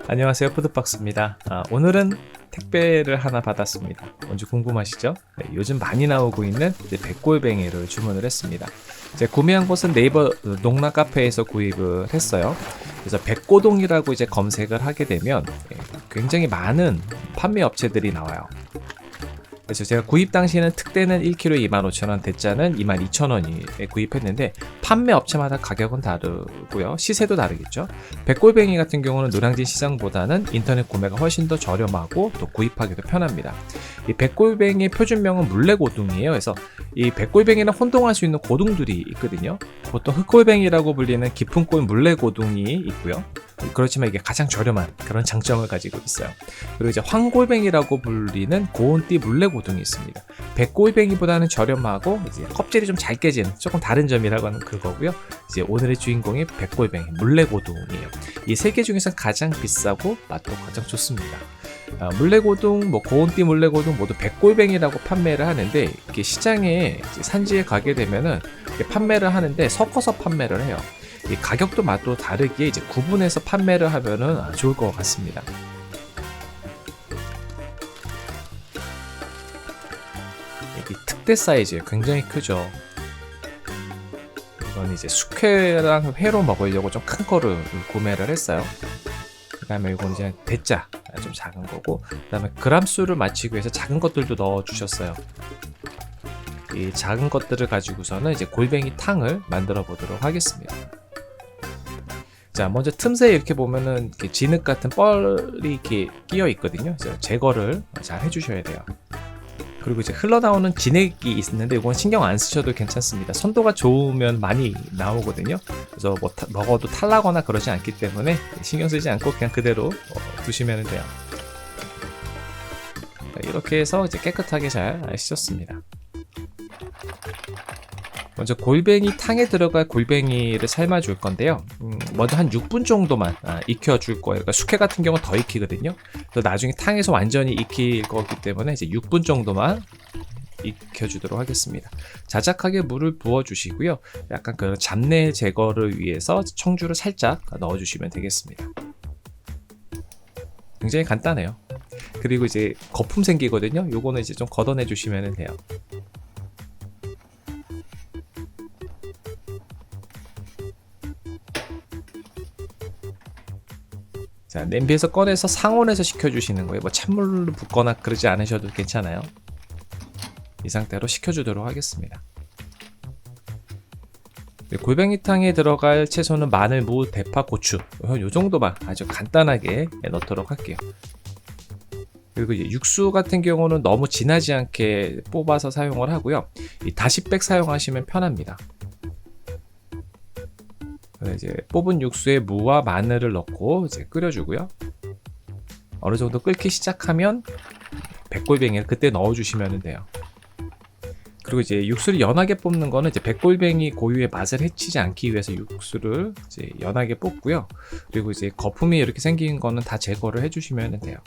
안녕하세요, 푸드박스입니다. 오늘은 택배를 하나 받았습니다. 뭔지 궁금하시죠? 네, 요즘 많이 나오고 있는 백골뱅이를 주문을 했습니다. 제가 구매한 곳은 네이버 농락 카페에서 구입을 했어요. 그래서 백고동이라고 이제 검색을 하게 되면 굉장히 많은 판매 업체들이 나와요. 그래서 제가 구입 당시에는 특대는 1kg에 25,000원, 대짜는 22,000원에 구입했는데 판매 업체마다 가격은 다르고요. 시세도 다르겠죠. 백골뱅이 같은 경우는 노량진 시장보다는 인터넷 구매가 훨씬 더 저렴하고 또 구입하기도 편합니다. 이 백골뱅이의 표준명은 물레고둥이에요. 그래서 이 백골뱅이는 혼동할 수 있는 고둥들이 있거든요. 보통 흑골뱅이라고 불리는 깊은 골 물레고둥이 있고요. 그렇지만 이게 가장 저렴한 그런 장점을 가지고 있어요. 그리고 이제 황골뱅이라고 불리는 고온띠 물레고둥이 있습니다. 백골뱅이보다는 저렴하고 이제 껍질이 좀 잘 깨지는 조금 다른 점이라고 하는 그거고요. 이제 오늘의 주인공이 백골뱅이 물레고둥이에요. 이 세 개 중에서 가장 비싸고 맛도 가장 좋습니다. 물레고둥, 고온띠 물레고둥 모두 백골뱅이라고 판매를 하는데 이게 시장에 산지에 가게 되면은 판매를 하는데 섞어서 판매를 해요. 이 가격도 맛도 다르기에 이제 구분해서 판매를 하면은 좋을 것 같습니다. 이게 특대 사이즈예요. 굉장히 크죠. 이건 이제 숙회랑 회로 먹으려고 좀 큰 거를 구매를 했어요. 그 다음에 이건 이제 대짜 좀 작은 거고, 그 다음에 그람수를 맞추기 위해서 작은 것들도 넣어 주셨어요. 이 작은 것들을 가지고서는 이제 골뱅이 탕을 만들어 보도록 하겠습니다. 자, 먼저 틈새에 이렇게 보면은 이렇게 진흙 같은 뻘이 이렇게 끼어 있거든요. 그래서 제거를 잘 해주셔야 돼요. 그리고 이제 흘러나오는 진액이 있는데 이건 신경 안 쓰셔도 괜찮습니다. 선도가 좋으면 많이 나오거든요. 그래서 먹어도 탈나거나 그러지 않기 때문에 신경 쓰지 않고 그냥 그대로 두시면 돼요. 이렇게 해서 이제 깨끗하게 잘 씻었습니다. 먼저 골뱅이 탕에 들어갈 골뱅이를 삶아 줄 건데요. 먼저 한 6분 정도만 익혀 줄 거예요. 그러니까 숙회 같은 경우는 더 익히거든요. 그래서 나중에 탕에서 완전히 익힐 거기 때문에 이제 6분 정도만 익혀 주도록 하겠습니다. 자작하게 물을 부어 주시고요. 약간 그 잡내 제거를 위해서 청주를 살짝 넣어 주시면 되겠습니다. 굉장히 간단해요. 그리고 이제 거품 생기거든요. 요거는 이제 좀 걷어내 주시면 돼요. 자, 냄비에서 꺼내서 상온에서 식혀주시는 거예요. 찬물로 붓거나 그러지 않으셔도 괜찮아요. 이 상태로 식혀주도록 하겠습니다. 골뱅이탕에 들어갈 채소는 마늘, 무, 대파, 고추 요 정도만 아주 간단하게 넣도록 할게요. 그리고 이제 육수 같은 경우는 너무 진하지 않게 뽑아서 사용을 하고요. 이 다시백 사용하시면 편합니다. 이제 뽑은 육수에 무와 마늘을 넣고 이제 끓여주고요. 어느 정도 끓기 시작하면 백골뱅이를 그때 넣어주시면 돼요. 그리고 이제 육수를 연하게 뽑는 거는 이제 백골뱅이 고유의 맛을 해치지 않기 위해서 육수를 이제 연하게 뽑고요. 그리고 이제 거품이 이렇게 생긴 거는 다 제거를 해주시면 돼요.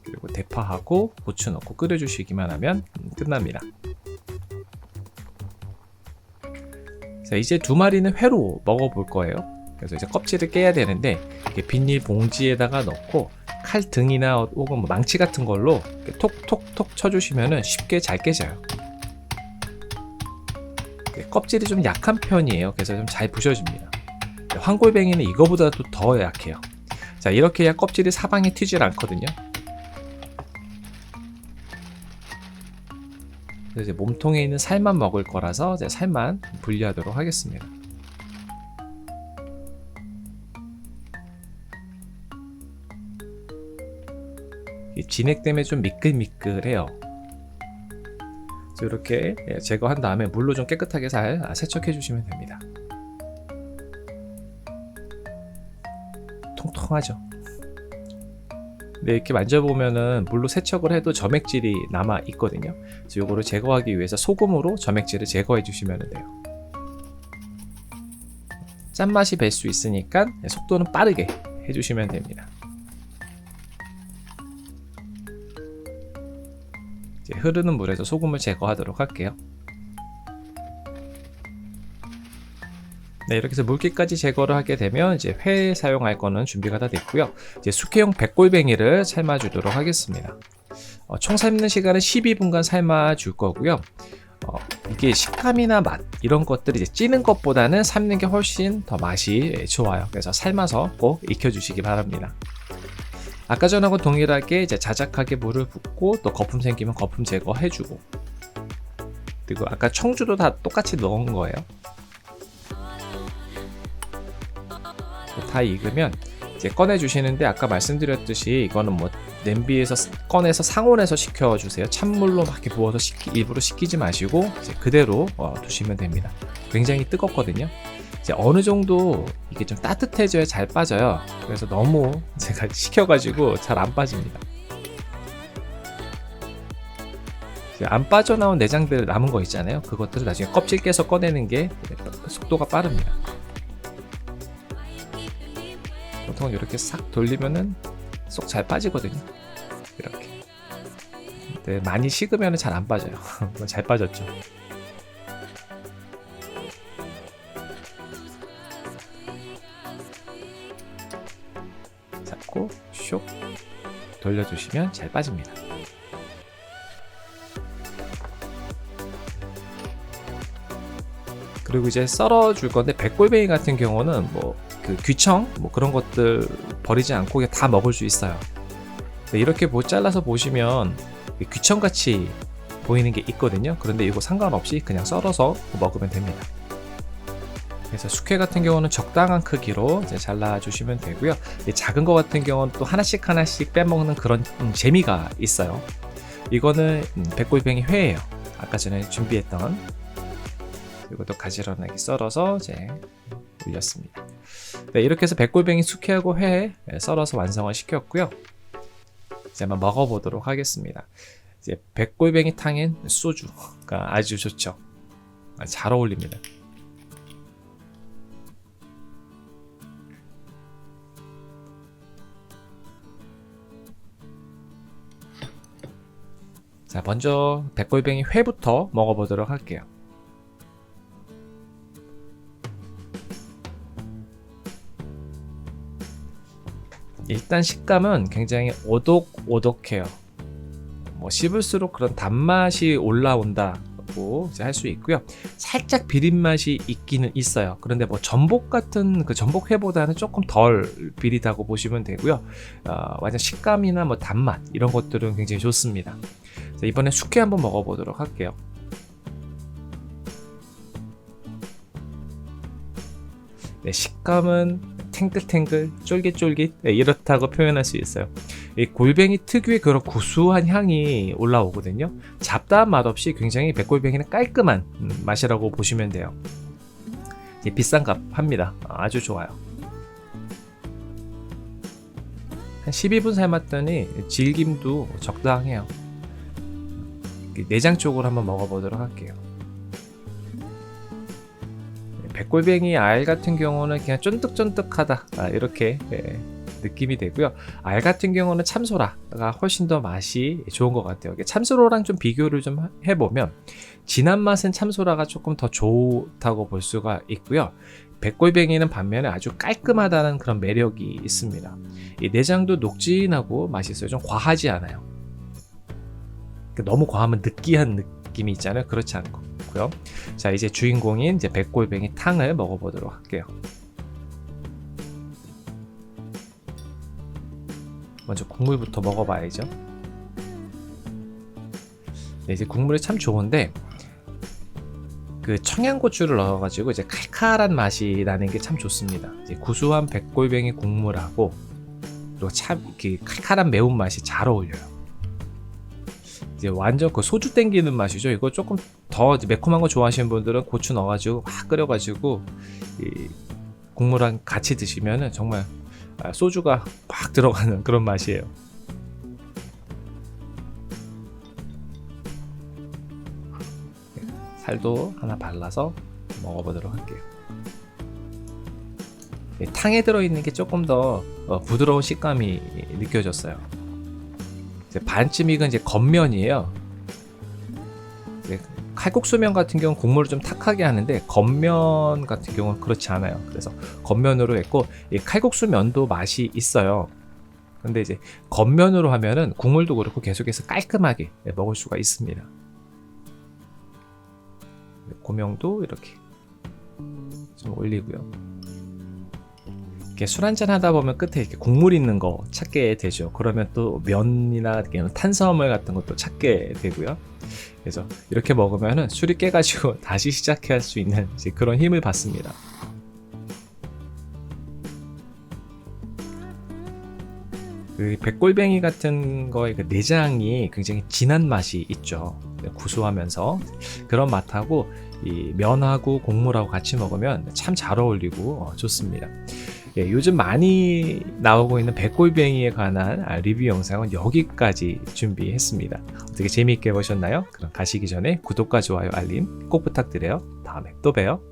그리고 대파하고 고추 넣고 끓여주시기만 하면 끝납니다. 자, 이제 두 마리는 회로 먹어볼 거예요. 그래서 이제 껍질을 깨야 되는데 비닐 봉지에다가 넣고 칼 등이나 혹은 망치 같은 걸로 톡톡톡 쳐주시면 쉽게 잘 깨져요. 껍질이 좀 약한 편이에요. 그래서 좀 잘 부셔집니다. 황골뱅이는 이거보다도 더 약해요. 자, 이렇게 해야 껍질이 사방에 튀질 않거든요. 그래서 이제 몸통에 있는 살만 먹을 거라서 이제 살만 분리하도록 하겠습니다. 이 진액 때문에 좀 미끌미끌해요. 이렇게 제거한 다음에 물로 좀 깨끗하게 잘 세척해 주시면 됩니다. 통통하죠. 근데 이렇게 만져보면은 물로 세척을 해도 점액질이 남아 있거든요. 그래서 요거를 제거하기 위해서 소금으로 점액질을 제거해 주시면 돼요. 짠맛이 배 수 있으니까 속도는 빠르게 해주시면 됩니다. 이제 흐르는 물에서 소금을 제거하도록 할게요. 네, 이렇게 해서 물기까지 제거를 하게 되면 이제 회에 사용할 거는 준비가 다 됐고요. 이제 숙회용 백골뱅이를 삶아주도록 하겠습니다. 총 삶는 시간은 12분간 삶아줄 거고요. 이게 식감이나 맛 이런 것들이 이제 찌는 것보다는 삶는 게 훨씬 더 맛이 좋아요. 그래서 삶아서 꼭 익혀주시기 바랍니다. 아까 전하고 동일하게 이제 자작하게 물을 붓고 또 거품 생기면 거품 제거해주고, 그리고 아까 청주도 다 똑같이 넣은 거예요. 다 익으면 이제 꺼내 주시는데, 아까 말씀드렸듯이 이거는 뭐 냄비에서 꺼내서 상온에서 식혀 주세요. 찬물로 막 이렇게 부어서 일부러 식히지 마시고 이제 그대로 두시면 됩니다. 굉장히 뜨겁거든요. 이제 어느 정도 이게 좀 따뜻해져야 잘 빠져요. 그래서 너무 제가 식혀가지고 잘 안 빠집니다. 안 빠져나온 내장들 남은 거 있잖아요. 그것들을 나중에 껍질 깨서 꺼내는 게 속도가 빠릅니다. 보통 이렇게 싹 돌리면은 쏙 잘 빠지거든요. 이렇게. 근데 많이 식으면 잘 안 빠져요. 잘 빠졌죠. 잡고 쇽 돌려주시면 잘 빠집니다. 그리고 이제 썰어 줄 건데, 백골뱅이 같은 경우는 뭐 그 귀청 뭐 그런 것들 버리지 않고 그냥 다 먹을 수 있어요. 이렇게 잘라서 보시면 귀청같이 보이는 게 있거든요. 그런데 이거 상관없이 그냥 썰어서 먹으면 됩니다. 그래서 숙회 같은 경우는 적당한 크기로 이제 잘라주시면 되고요. 작은 거 같은 경우는 또 하나씩 빼먹는 그런 재미가 있어요. 이거는 백골뱅이 회예요. 아까 전에 준비했던. 이것도 가지런하게 썰어서 이제 올렸습니다. 네, 이렇게 해서 백골뱅이 숙회하고 회 썰어서 완성을 시켰고요. 이제 한번 먹어보도록 하겠습니다. 이제 백골뱅이 탕엔 소주가 아주 좋죠. 잘 어울립니다. 자, 먼저 백골뱅이 회부터 먹어보도록 할게요. 일단 식감은 굉장히 오독오독해요. 뭐 씹을수록 그런 단맛이 올라온다고 이제 할 수 있고요. 살짝 비린 맛이 있기는 있어요. 그런데 뭐 전복 같은 그 전복회보다는 조금 덜 비리다고 보시면 되고요. 완전 식감이나 뭐 단맛 이런 것들은 굉장히 좋습니다. 자, 이번에 숙회 한번 먹어보도록 할게요. 네, 식감은 탱글탱글, 쫄깃쫄깃 이렇다고 표현할 수 있어요. 이 골뱅이 특유의 그런 구수한 향이 올라오거든요. 잡다한 맛 없이 굉장히 백골뱅이는 깔끔한 맛이라고 보시면 돼요. 비싼 값 합니다. 아주 좋아요. 한 12분 삶았더니 질김도 적당해요. 내장 쪽으로 한번 먹어보도록 할게요. 백골뱅이 알 같은 경우는 그냥 쫀득쫀득하다 이렇게 느낌이 되고요. 알 같은 경우는 참소라가 훨씬 더 맛이 좋은 것 같아요. 참소라랑 좀 비교를 좀 해보면 진한 맛은 참소라가 조금 더 좋다고 볼 수가 있고요. 백골뱅이는 반면에 아주 깔끔하다는 그런 매력이 있습니다. 이 내장도 녹진하고 맛있어요. 좀 과하지 않아요. 너무 과하면 느끼한 느낌이 있잖아요. 그렇지 않고. 자, 이제 주인공인 이제 백골뱅이 탕을 먹어보도록 할게요. 먼저 국물부터 먹어봐야죠. 네, 이제 국물이 참 좋은데 그 청양고추를 넣어가지고 이제 칼칼한 맛이 나는 게 참 좋습니다. 이제 구수한 백골뱅이 국물하고 그리고 참 이렇게 칼칼한 매운 맛이 잘 어울려요. 이제 완전 그 소주 땡기는 맛이죠. 이거 조금 더 매콤한 거 좋아하시는 분들은 고추 넣어가지고 막 끓여가지고 이 국물랑 같이 드시면은 정말 소주가 막 들어가는 그런 맛이에요. 살도 하나 발라서 먹어보도록 할게요. 탕에 들어있는 게 조금 더 부드러운 식감이 느껴졌어요. 반쯤 익은 이제 겉면이에요. 이제 칼국수면 같은 경우는 국물을 좀 탁하게 하는데 겉면 같은 경우는 그렇지 않아요. 그래서 겉면으로 했고 이 칼국수면도 맛이 있어요. 근데 이제 겉면으로 하면은 국물도 그렇고 계속해서 깔끔하게 먹을 수가 있습니다. 고명도 이렇게 좀 올리고요. 이렇게 술 한잔 하다 보면 끝에 이렇게 국물 있는 거 찾게 되죠. 그러면 또 면이나 탄수화물 같은 것도 찾게 되고요. 그래서 이렇게 먹으면은 술이 깨가지고 다시 시작할 수 있는 이제 그런 힘을 받습니다. 그 백골뱅이 같은 거의 그 내장이 굉장히 진한 맛이 있죠. 구수하면서 그런 맛하고 이 면하고 곡물하고 같이 먹으면 참 잘 어울리고 좋습니다. 예, 요즘 많이 나오고 있는 백골뱅이에 관한 리뷰 영상은 여기까지 준비했습니다. 어떻게 재미있게 보셨나요? 그럼 가시기 전에 구독과 좋아요, 알림 꼭 부탁드려요. 다음에 또 봬요.